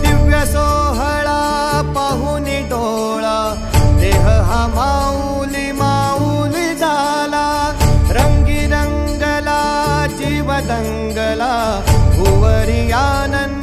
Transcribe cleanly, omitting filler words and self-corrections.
दिव्य सोहळा पाहुनी डोळा, देह हा माऊली माऊली झाला, रंगी रंगला जीव दंगला, भुवरी आनंद